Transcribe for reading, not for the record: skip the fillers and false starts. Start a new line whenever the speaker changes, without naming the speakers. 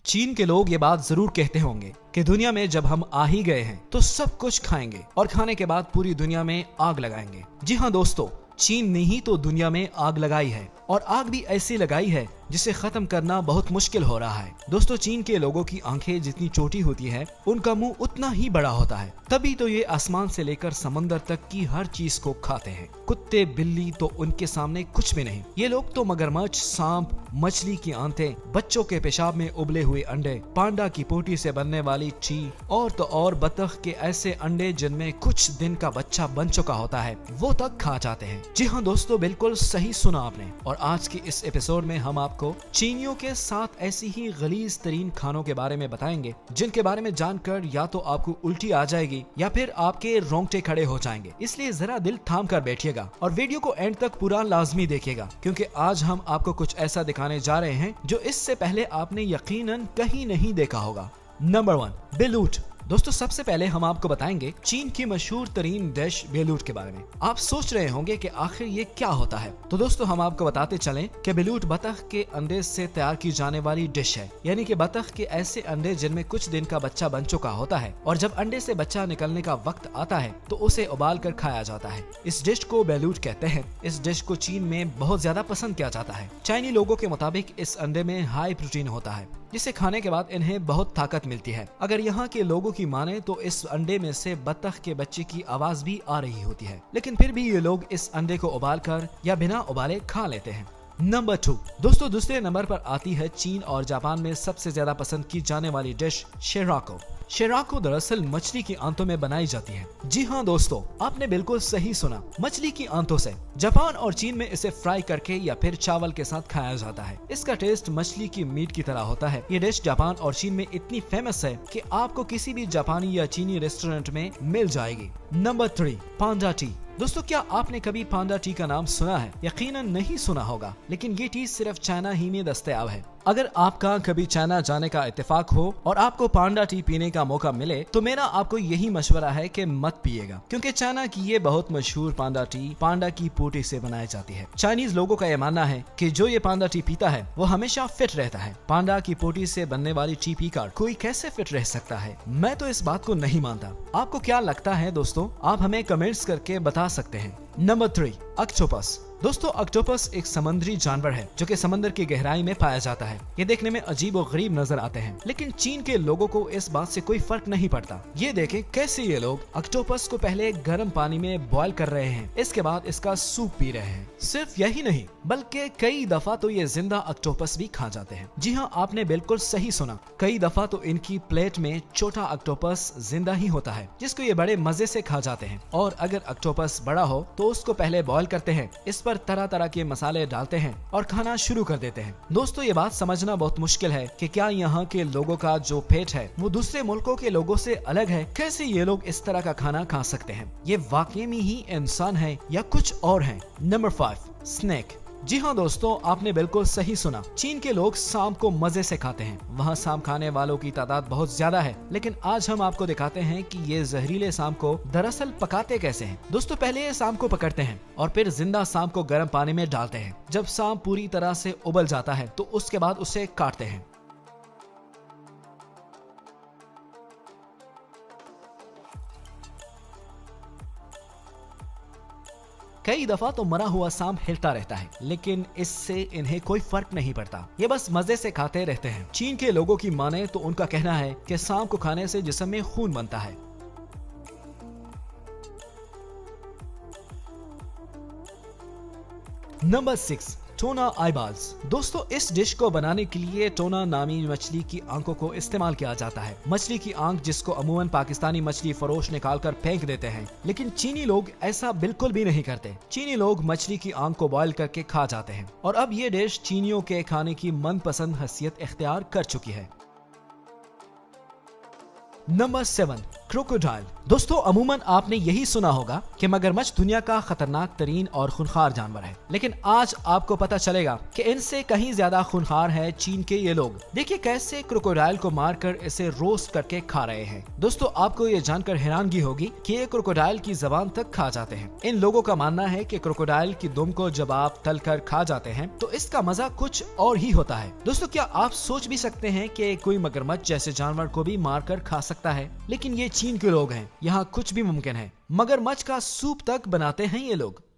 चीन के लोग ये बात जरूर कहते होंगे कि दुनिया में जब हम आ ही गए हैं तो सब कुछ खाएंगे और खाने के बाद पूरी दुनिया में आग लगाएंगे। जी हाँ दोस्तों, चीन ने ही तो दुनिया में आग लगाई है और आग भी ऐसी लगाई है जिसे खत्म करना बहुत मुश्किल हो रहा है। दोस्तों, चीन के लोगों की आंखें जितनी छोटी होती है उनका मुंह उतना ही बड़ा होता है, तभी तो ये आसमान से लेकर समंदर तक की हर चीज को खाते हैं। कुत्ते बिल्ली तो उनके सामने कुछ भी नहीं। ये लोग तो मगरमच्छ, सांप, मछली की आंतें, बच्चों के पेशाब में उबले हुए अंडे, पांडा की पोटी से बनने वाली ची और तो और बतख के ऐसे अंडे जिनमें कुछ दिन का बच्चा बन चुका होता है वो तक खा जाते हैं। जी हाँ दोस्तों, बिल्कुल सही सुना आपने। और आज की इस एपिसोड में हम आपको चीनियों के 7 ऐसी ही गलीज तरीन खानों के बारे में बताएंगे जिनके बारे में जानकर या तो आपको उल्टी आ जाएगी या फिर आपके रोंगटे खड़े हो जाएंगे। इसलिए जरा दिल थाम कर बैठिएगा और वीडियो को एंड तक पूरा लाजमी देखिएगा, क्योंकि आज हम आपको कुछ ऐसा दिखाने जा रहे हैं जो इससे पहले आपने यकीनन कहीं नहीं देखा होगा। नंबर 1, बेलूट। दोस्तों, सबसे पहले हम आपको बताएंगे चीन की मशहूर तरीन डिश बेलूट के बारे में। आप सोच रहे होंगे कि आखिर ये क्या होता है, तो दोस्तों हम आपको बताते चलें कि बेलूट बतख के अंडे से तैयार की जाने वाली डिश है। यानी कि बतख के ऐसे अंडे जिनमें कुछ दिन का बच्चा बन चुका होता है और जब अंडे से बच्चा निकलने का वक्त आता है तो उसे उबाल कर खाया जाता है। इस डिश को बेलूट कहते हैं। इस डिश को चीन में बहुत ज्यादा पसंद किया जाता है। चाइनी लोगों के मुताबिक इस अंडे में हाई प्रोटीन होता है, जिसे खाने के बाद इन्हें बहुत ताकत मिलती है। अगर यहाँ के लोगों की माने तो इस अंडे में से बतख के बच्चे की आवाज भी आ रही होती है, लेकिन फिर भी ये लोग इस अंडे को उबालकर या बिना उबाले खा लेते हैं। नंबर 2, दोस्तों दूसरे नंबर पर आती है चीन और जापान में सबसे ज्यादा पसंद की जाने वाली डिश शेराको। शेराको दरअसल मछली की आंतों में बनाई जाती है। जी हाँ दोस्तों, आपने बिल्कुल सही सुना, मछली की आंतों से। जापान और चीन में इसे फ्राई करके या फिर चावल के साथ खाया जाता है। इसका टेस्ट मछली की मीट की तरह होता है। ये डिश जापान और चीन में इतनी फेमस है कि आपको किसी भी जापानी या चीनी रेस्टोरेंट में मिल जाएगी। नंबर 3, पांडा टी। दोस्तों, क्या आपने कभी पांडा टी का नाम सुना है? यकीनन नहीं सुना होगा, लेकिन ये टी सिर्फ चाइना ही में दस्तयाब है। अगर आपका कभी चाइना जाने का इत्तेफाक हो और आपको पांडा टी पीने का मौका मिले तो मेरा आपको यही मशवरा है कि मत पिएगा, क्योंकि चाइना की ये बहुत मशहूर पांडा टी पांडा की पोटी से बनाई जाती है। चाइनीज लोगों का यह मानना है कि जो ये पांडा टी पीता है वो हमेशा फिट रहता है। पांडा की पोटी से बनने वाली टी पीकर कोई कैसे फिट रह सकता है? मैं तो इस बात को नहीं मानता। आपको क्या लगता है दोस्तों? आप हमें कमेंट्स करके बता सकते हैं। Number 3, octopus. दोस्तों, ऑक्टोपस एक समुद्री जानवर है जो कि समंदर की गहराई में पाया जाता है। ये देखने में अजीब और गरीब नजर आते हैं, लेकिन चीन के लोगों को इस बात से कोई फर्क नहीं पड़ता। ये देखें कैसे ये लोग ऑक्टोपस को पहले गर्म पानी में बॉईल कर रहे हैं, इसके बाद इसका सूप पी रहे हैं। सिर्फ यही नहीं, बल्कि कई दफा तो ये जिंदा ऑक्टोपस भी खा जाते हैं। जी हाँ, आपने बिल्कुल सही सुना, कई दफा तो इनकी प्लेट में छोटा ऑक्टोपस जिंदा ही होता है, जिसको ये बड़े मजे से खा जाते हैं। और अगर ऑक्टोपस बड़ा हो तो उसको पहले बॉईल करते हैं, इस पर तरह तरह के मसाले डालते हैं और खाना शुरू कर देते हैं। दोस्तों, ये बात समझना बहुत मुश्किल है कि क्या यहाँ के लोगों का जो पेट है वो दूसरे मुल्कों के लोगों से अलग है? कैसे ये लोग इस तरह का खाना खा सकते हैं? ये वाकई में ही इंसान है या कुछ और है? Number 5, snake. जी हाँ दोस्तों, आपने बिल्कुल सही सुना। चीन के लोग सांप को मजे से खाते हैं। वहाँ सांप खाने वालों की तादाद बहुत ज्यादा है, लेकिन आज हम आपको दिखाते हैं कि ये जहरीले सांप को दरअसल पकाते कैसे हैं। दोस्तों, पहले ये सांप को पकड़ते हैं और फिर जिंदा सांप को गर्म पानी में डालते हैं। जब सांप पूरी तरह से उबल जाता है तो उसके बाद उसे काटते हैं। कई दफा तो मरा हुआ सांप हिलता रहता है, लेकिन इससे इन्हें कोई फर्क नहीं पड़ता। ये बस मजे से खाते रहते हैं। चीन के लोगों की माने तो उनका कहना है कि सांप को खाने से जिस्म में खून बनता है। नंबर 6, टोना आईबाल्स। दोस्तों, इस डिश को बनाने के लिए टोना नामी मछली की आंखों को इस्तेमाल किया जाता है। मछली की आंख जिसको अमूमन पाकिस्तानी मछली फरोश निकालकर फेंक देते हैं, लेकिन चीनी लोग ऐसा बिल्कुल भी नहीं करते। चीनी लोग मछली की आंख को बॉईल करके खा जाते हैं और अब ये डिश चीनियों के खाने की मनपसंद हैसियत इख्तियार कर चुकी है। Number 7, crocodile. दोस्तों अमूमन आपने यही सुना होगा कि मगरमच्छ दुनिया का खतरनाक तरीन और खूंखार जानवर है, लेकिन आज आपको पता चलेगा कि इनसे कहीं ज्यादा खूंखार है चीन के ये लोग। देखिए कैसे क्रोकोडाइल को मारकर इसे रोस्ट करके खा रहे हैं। दोस्तों आपको ये जानकर हैरानगी होगी कि ये क्रोकोडाइल की जबान तक खा जाते हैं। इन लोगों का मानना है कि क्रोकोडाइल की दुम को जब आप तलकर खा जाते हैं तो इसका मजा कुछ और ही होता है। दोस्तों क्या आप सोच भी सकते हैं कि कोई मगरमच्छ जैसे जानवर को भी मारकर खा सकता है? लेकिन ये चीन के लोग हैं, यहाँ कुछ भी मुमकिन है। मगरमच्छ का सूप तक बनाते हैं ये लोग।